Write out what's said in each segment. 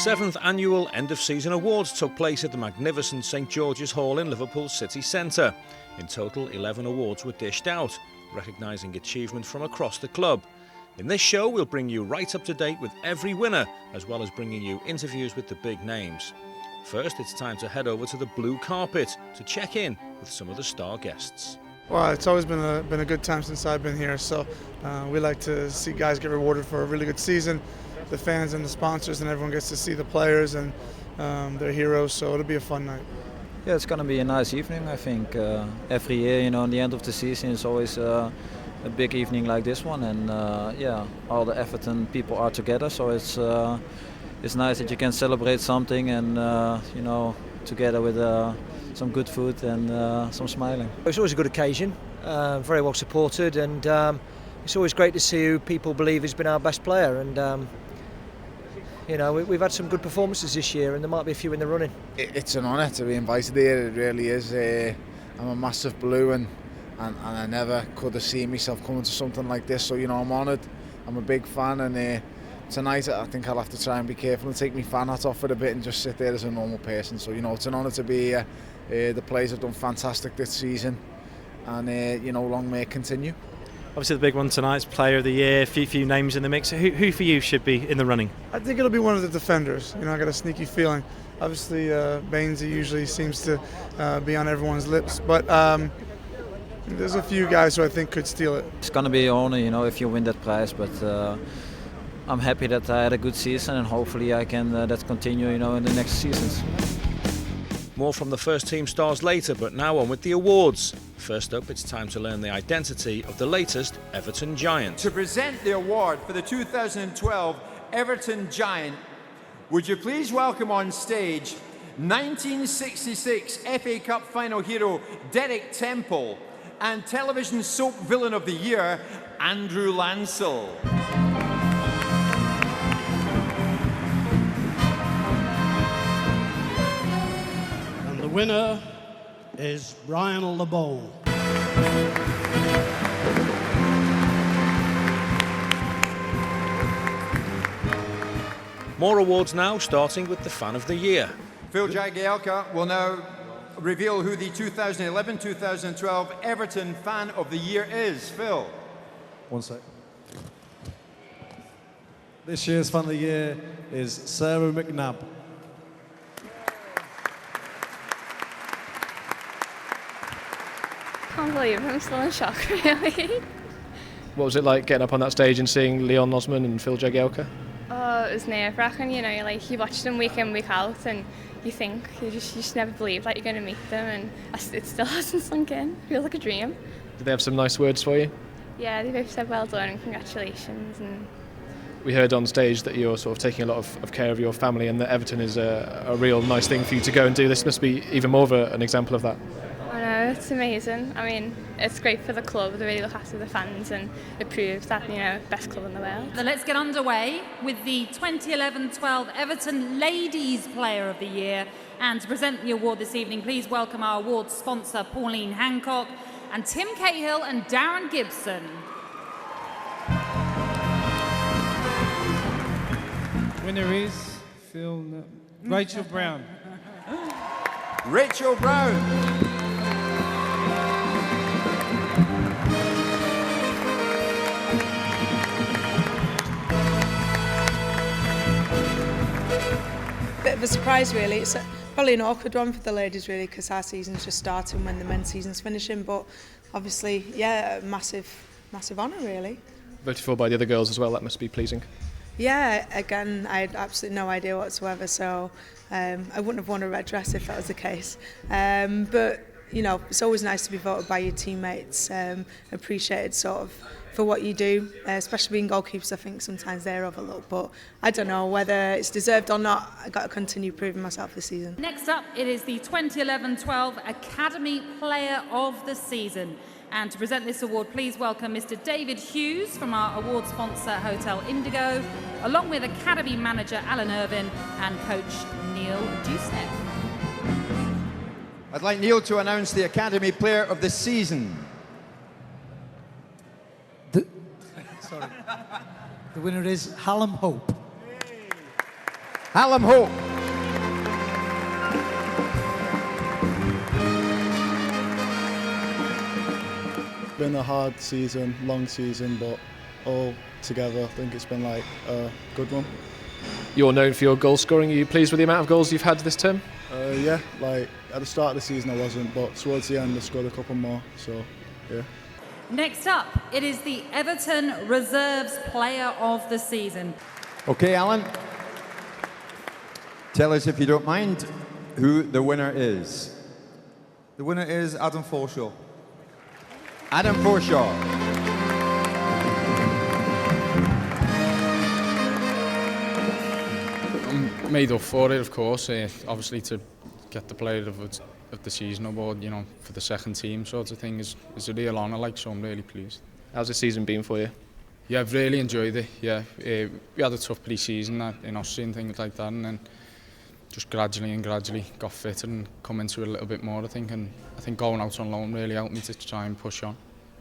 7th annual end-of-season awards took place at the magnificent St George's Hall in Liverpool's city centre. In total, 11 awards were dished out, recognising achievement from across the club. In this show, we'll bring you right up to date with every winner, as well as bringing you interviews with the big names. First, it's time to head over to the blue carpet to check in with some of the star guests. Well, it's always been a good time since I've been here, so we like to see guys get rewarded for a really good season. The fans and the sponsors and everyone gets to see the players and their heroes, so it'll be a fun night. Yeah, it's going to be a nice evening, I think. Every year, in the end of the season, it's always a big evening like this one, and all the Everton people are together, so it's nice that you can celebrate something and together with some good food and some smiling. It's always a good occasion, very well supported, and it's always great to see who people believe has been our best player. And we've had some good performances this year, and there might be a few in the running. It's an honour to be invited here. It really is. I'm a massive Blue, and I never could have seen myself coming to something like this. So I'm honoured. I'm a big fan, and tonight I think I'll have to try and be careful and take my fan hat off for a bit and just sit there as a normal person. So it's an honour to be here. The players have done fantastic this season, and long may it continue. Obviously the big one tonight's Player of the Year, few names in the mix. Who for you should be in the running? I think it'll be one of the defenders. I got a sneaky feeling. Obviously, Bainesy usually seems to be on everyone's lips, but there's a few guys who I think could steal it. It's going to be an honour, if you win that prize, but I'm happy that I had a good season, and hopefully I can that continue, in the next seasons. More from the first team stars later, but now on with the awards. First up, it's time to learn the identity of the latest Everton Giant. To present the award for the 2012 Everton Giant, would you please welcome on stage 1966 FA Cup final hero Derek Temple and television soap villain of the year Andrew Lancel. The winner is Brian LeBon. More awards now, starting with the Fan of the Year. Phil Jagielka will now reveal who the 2011-2012 Everton Fan of the Year is. Phil. One sec. This year's Fan of the Year is Sarah McNabb. I can't believe I'm still in shock, really. What was it like getting up on that stage and seeing Leon Osman and Phil Jagielka? Oh, it was nerve-wracking, you watch them week in, week out, and you think, you just never believe that you're going to meet them, and it still hasn't sunk in. It feels like a dream. Did they have some nice words for you? Yeah, they both said well done and congratulations. And we heard on stage that you're sort of taking a lot of care of your family, and that Everton is a real nice thing for you to go and do. This must be even more of an example of that. I know, it's amazing. I mean, it's great for the club. They really look after the fans, and it proves that, best club in the world. So let's get underway with the 2011-12 Everton Ladies Player of the Year. And to present the award this evening, please welcome our award sponsor, Pauline Hancock, and Tim Cahill and Darren Gibson. Winner is Rachel Brown. Rachel Brown. Bit of a surprise, really. It's probably an awkward one for the ladies, really, because our season's just starting when the men's season's finishing. But obviously, a massive honour, really. Voted for by the other girls as well. That must be pleasing. Yeah, again, I had absolutely no idea whatsoever, so I wouldn't have worn a red dress if that was the case. But it's always nice to be voted by your teammates, appreciated sort of for what you do, especially being goalkeepers. I think sometimes they're overlooked, but I don't know whether it's deserved or not. I've got to continue proving myself this season. Next up, it is the 2011-12 Academy Player of the Season. And to present this award, please welcome Mr. David Hughes from our award sponsor, Hotel Indigo, along with Academy Manager Alan Irvin and Coach Neil Dusek. I'd like Neil to announce the Academy Player of the Season. The winner is Hallam Hope. Hallam Hope. Been a hard season, long season, but all together I think it's been like a good one. You're known for your goal scoring. Are you pleased with the amount of goals you've had this term? Yeah, like at the start of the season I wasn't, but towards the end I scored a couple more, so yeah. Next up, it is the Everton Reserves Player of the Season. Okay, Alan. Tell us, if you don't mind, who the winner is. The winner is Adam Forshaw. Adam Forshaw. I'm made up for it, of course. Obviously, to get the Player of the Season award, you know, for the second team sort of thing is a real honour, like, so I'm really pleased. How's the season been for you? Yeah, I've really enjoyed it. Yeah, we had a tough pre-season in Austria and things like that, and then just gradually got fit and come into it a little bit more, I think, and I think going out on loan really helped me to try and push on.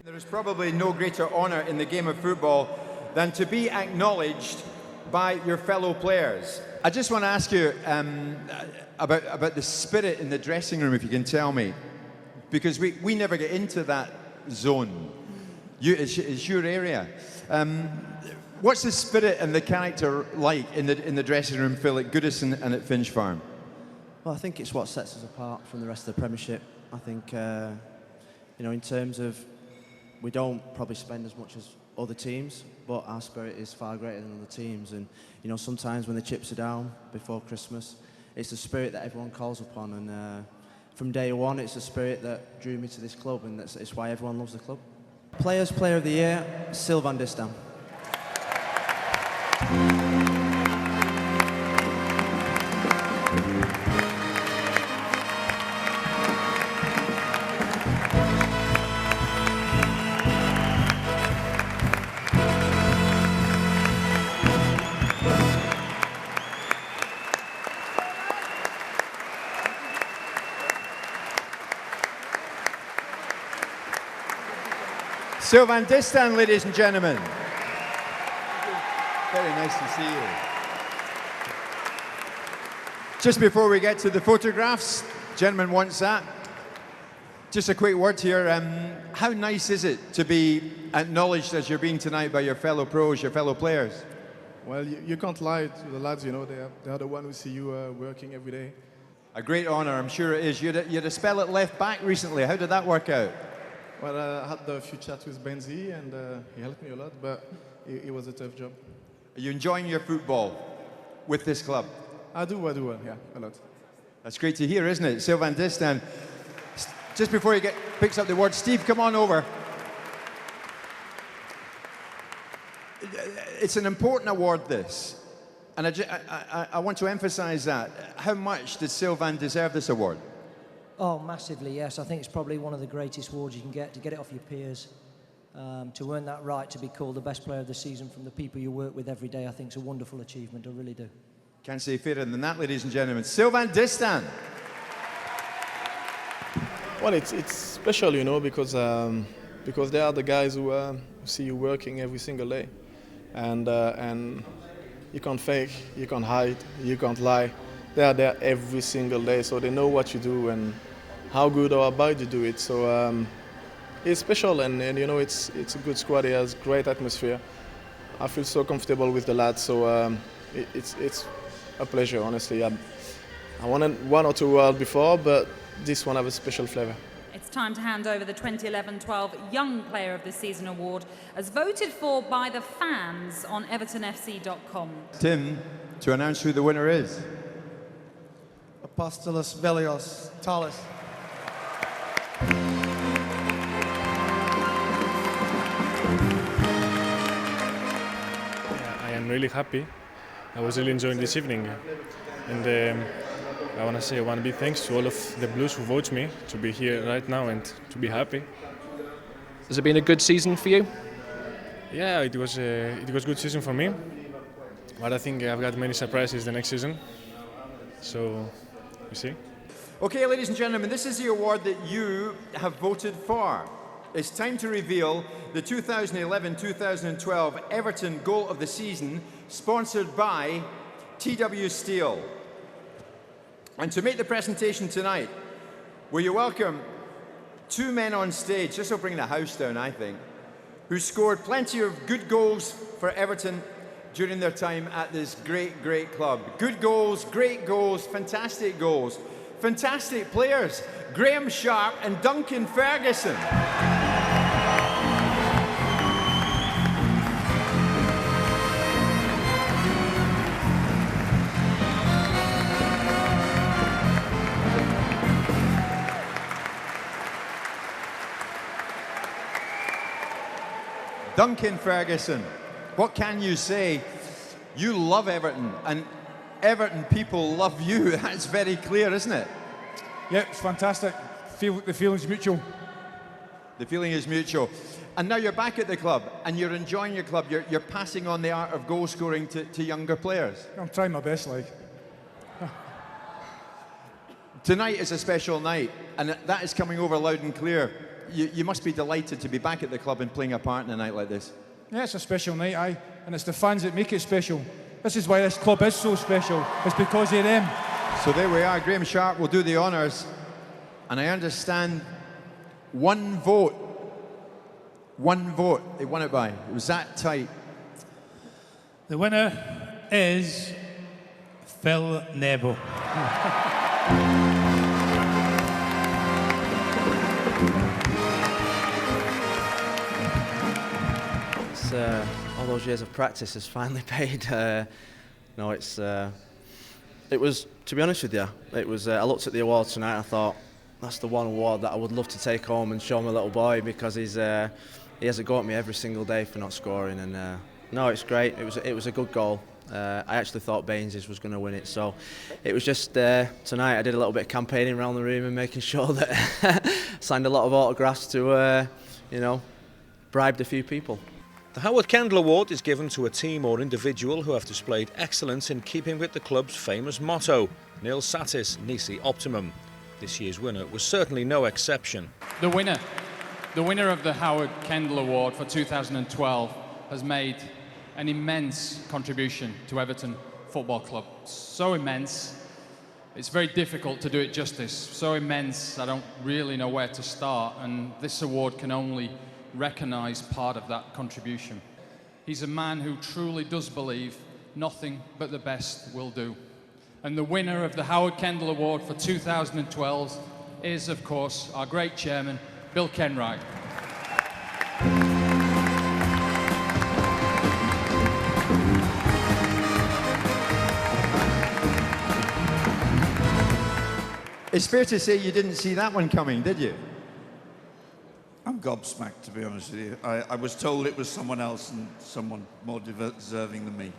There is probably no greater honour in the game of football than to be acknowledged by your fellow players. I just want to ask you about the spirit in the dressing room, if you can tell me, because we never get into that zone. It's your area. What's the spirit and the character like in the dressing room, Phil, at Goodison and at Finch Farm? Well, I think it's what sets us apart from the rest of the Premiership. I think, you know, in terms of, we don't probably spend as much as other teams, but our spirit is far greater than other teams. And, you know, sometimes when the chips are down before Christmas, it's the spirit that everyone calls upon. And from day one, it's the spirit that drew me to this club, and it's why everyone loves the club. Player of the Year, Sylvain Distin. Sylvain Distin, ladies and gentlemen. Very nice to see you. Just before we get to the photographs, gentleman wants that. Just a quick word here. How nice is it to be acknowledged as you're being tonight by your fellow pros, your fellow players? Well, you can't lie to the lads, you know, they are the one who see you working every day. A great honour, I'm sure it is. You had a spell at left back recently. How did that work out? Well, I had a few chats with Benzi, and he helped me a lot, but it was a tough job. Are you enjoying your football with this club? I do, yeah, a lot. That's great to hear, isn't it? Sylvain Distin. Just before he picks up the word, Steve, come on over. It's an important award, this. And I want to emphasise that. How much did Sylvain deserve this award? Oh, massively, yes. I think it's probably one of the greatest awards you can get, to get it off your peers. To earn that right to be called the best player of the season from the people you work with every day, I think it's a wonderful achievement, I really do. Can't say fairer than that, ladies and gentlemen. Sylvain Distin. Well, it's special, you know, because they are the guys who see you working every single day. And you can't fake, you can't hide, you can't lie. They are there every single day, so they know what you do and how good or bad you do it. So it's special, and you know, it's a good squad. It has great atmosphere. I feel so comfortable with the lads, so it's a pleasure, honestly. I wanted one or two world before, but this one has a special flavour. It's time to hand over the 2011-12 Young Player of the Season award, as voted for by the fans on evertonfc.com. Tim, to announce who the winner is. Apostolos Velios Talis. I am really happy. I was really enjoying this evening. And I want to say one big thanks to all of the Blues who voted me to be here right now and to be happy. Has it been a good season for you? Yeah, it was a good season for me. But I think I've got many surprises the next season. So, you see. Okay, ladies and gentlemen, this is the award that you have voted for. It's time to reveal the 2011-2012 Everton Goal of the Season, sponsored by TW Steele. And to make the presentation tonight, will you welcome two men on stage, this will bring the house down, I think, who scored plenty of good goals for Everton during their time at this great, great club. Good goals, great goals, fantastic players, Graham Sharp and Duncan Ferguson. Duncan Ferguson, what can you say? You love Everton, and Everton people love you. That's very clear, isn't it? Yeah, it's fantastic. The feeling's mutual. The feeling is mutual. And now you're back at the club, and you're enjoying your club. You're passing on the art of goal scoring to younger players. I'm trying my best, like. Tonight is a special night, and that is coming over loud and clear. You must be delighted to be back at the club and playing a part in a night like this. Yeah, it's a special night, aye. And it's the fans that make it special. This is why this club is so special. It's because of them. So there we are. Graham Sharp will do the honours. And I understand one vote. They won it by. It was that tight. The winner is Phil Neville. All those years of practice has finally paid. No, it was, to be honest with you, it was. I looked at the award tonight and I thought, that's the one award that I would love to take home and show my little boy, because he has a go at me every single day for not scoring. And no, it's great. It was a good goal. I actually thought Baines was going to win it, so it was just tonight I did a little bit of campaigning around the room and making sure that signed a lot of autographs to, bribed a few people. The Howard Kendall Award is given to a team or individual who have displayed excellence in keeping with the club's famous motto, Nil Satis Nisi Optimum. This year's winner was certainly no exception. The winner of the Howard Kendall Award for 2012 has made an immense contribution to Everton Football Club. So immense, it's very difficult to do it justice. So immense, I don't really know where to start, and this award can only recognise part of that contribution. He's a man who truly does believe nothing but the best will do. And the winner of the Howard Kendall Award for 2012 is, of course, our great chairman, Bill Kenwright. It's fair to say you didn't see that one coming, did you? I'm gobsmacked, to be honest with you. I was told it was someone else, and someone more deserving than me.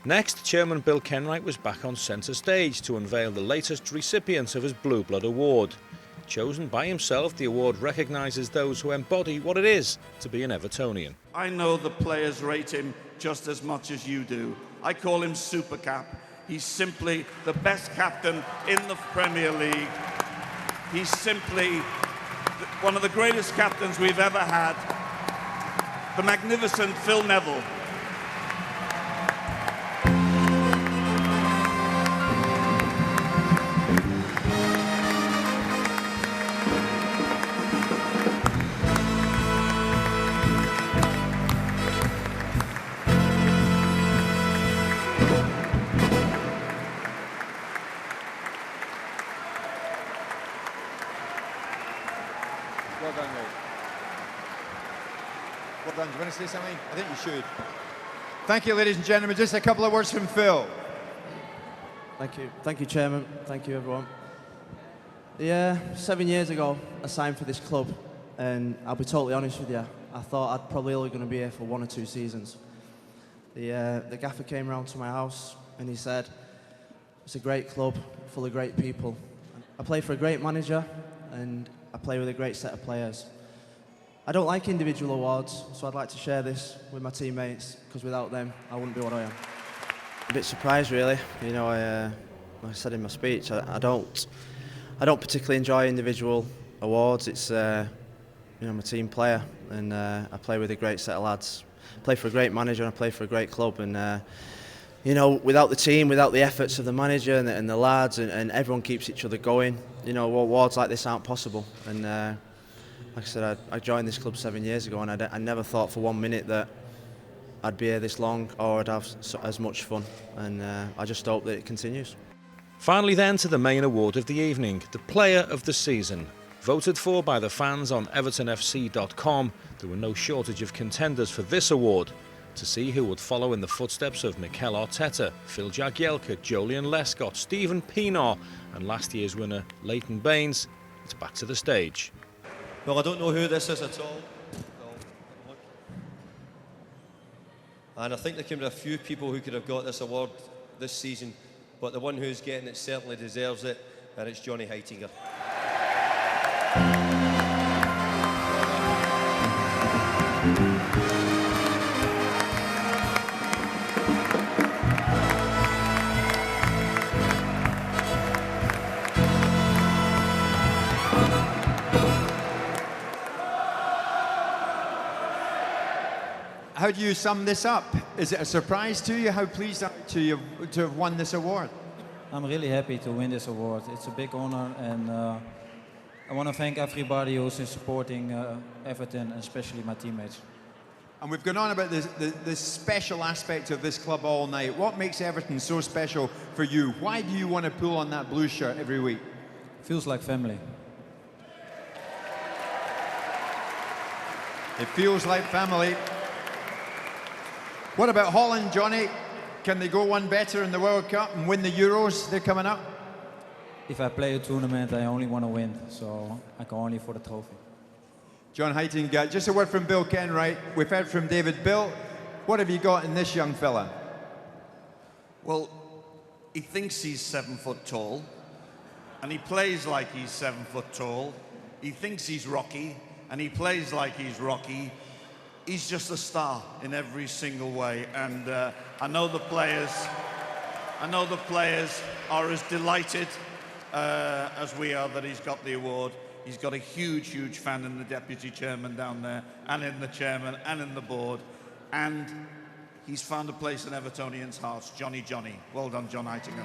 Next, Chairman Bill Kenwright was back on centre stage to unveil the latest recipient of his Blue Blood Award. Chosen by himself, the award recognises those who embody what it is to be an Evertonian. I know the players rate him just as much as you do. I call him Super Cap. He's simply the best captain in the Premier League. He's simply one of the greatest captains we've ever had. The magnificent Phil Neville. Well done, mate. Well done. Do you want to say something? I think you should. Thank you, ladies and gentlemen. Just a couple of words from Phil. Thank you, Chairman. Thank you, everyone. 7 years ago, I signed for this club, and I'll be totally honest with you, I thought I'd probably only going to be here for 1 or 2 seasons. The gaffer came round to my house, and he said, it's a great club, full of great people. I play for a great manager, and I play with a great set of players. I don't like individual awards, so I'd like to share this with my teammates, because without them, I wouldn't be what I am. A bit surprised, really. You know, like I said in my speech, I don't particularly enjoy individual awards. It's, I'm a team player, and I play with a great set of lads. I play for a great manager, and I play for a great club, and you know, without the team, without the efforts of the manager and the lads, and everyone keeps each other going, you know, awards like this aren't possible. And like I said, I joined this club 7 years ago, and I never thought for 1 minute that I'd be here this long or I'd have as much fun. And I just hope that it continues. Finally then to the main award of the evening, the Player of the Season. Voted for by the fans on evertonfc.com, there were no shortage of contenders for this award. To see who would follow in the footsteps of Mikel Arteta, Phil Jagielka, Jolyon Lescott, Stephen Pienaar and last year's winner Leighton Baines, it's back to the stage. Well, I don't know who this is at all. And I think there can be a few people who could have got this award this season, but the one who's getting it certainly deserves it, and it's Johnny Heitinger. How do you sum this up? Is it a surprise to you? How pleased are you to have won this award? I'm really happy to win this award. It's a big honor, and I want to thank everybody who's supporting Everton, and especially my teammates. And we've gone on about the special aspect of this club all night. What makes Everton so special for you? Why do you want to pull on that blue shirt every week? Feels like family. It feels like family. What about Holland, Johnny? Can they go one better in the World Cup and win the Euros? They're coming up. If I play a tournament, I only want to win, so I go only for the trophy. John Heitinger, just a word from Bill Kenwright. We've heard from David. Bill, what have you got in this young fella? Well, he thinks he's 7 foot tall, and he plays like he's 7 foot tall. He thinks he's Rocky, and he plays like he's Rocky. He's just a star in every single way, and I know the players are as delighted as we are that he's got the award. He's got a huge, huge fan in the deputy chairman down there, and in the chairman, and in the board, and he's found a place in Evertonians' hearts. Johnny. Well done, John Heitinger.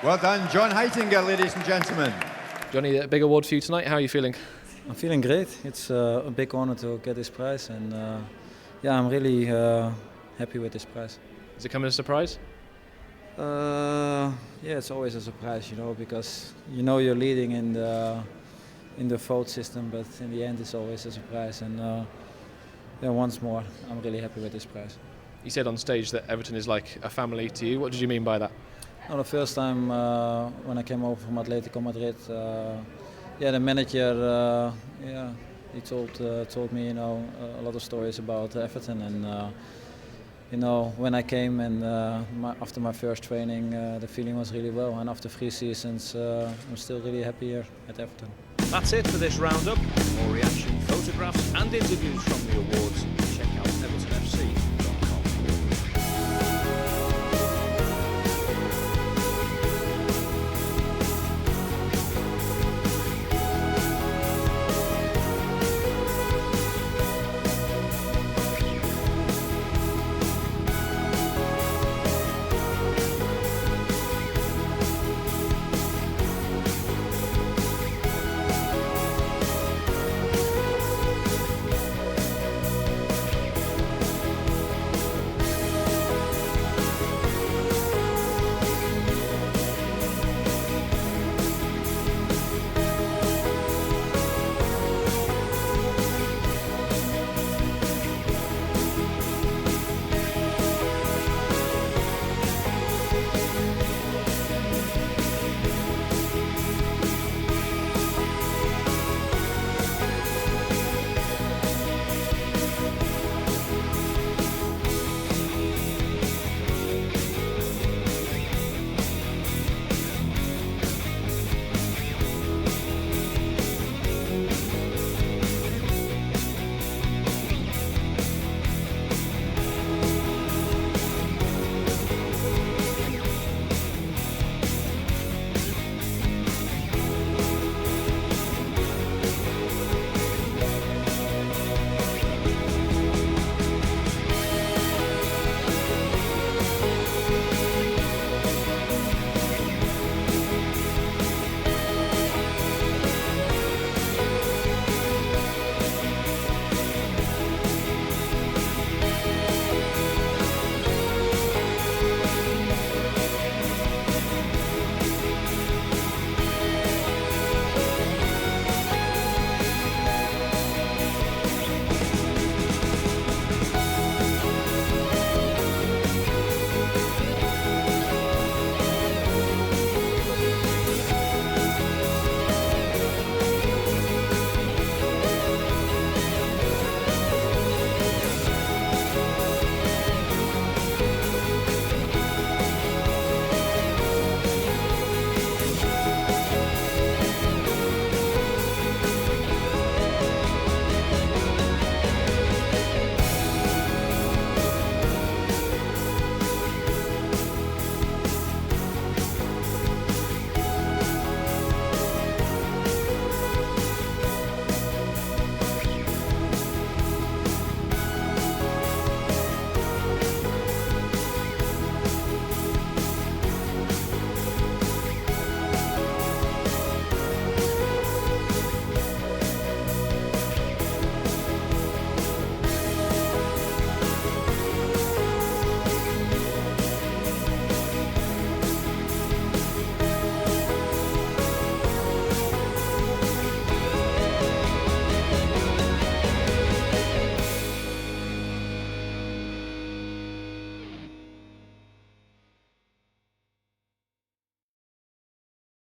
Well done, John Heitinger, ladies and gentlemen. Johnny, a big award for you tonight. How are you feeling? I'm feeling great. It's a big honor to get this prize, and yeah, I'm really happy with this prize. Does it come as a surprise? Yeah, it's always a surprise, you know, because you know you're leading in the vote system, but in the end it's always a surprise. And yeah, once more, I'm really happy with this prize. You said on stage that Everton is like a family to you. What did you mean by that? Well, the first time when I came over from Atletico Madrid, yeah, the manager, yeah, he told me, you know, a lot of stories about Everton, and you know, when I came and after my first training, the feeling was really well, and after 3 seasons, I'm still really happy here at Everton. That's it for this roundup. For more reaction, photographs and interviews from the awards, check out evertonfc.com.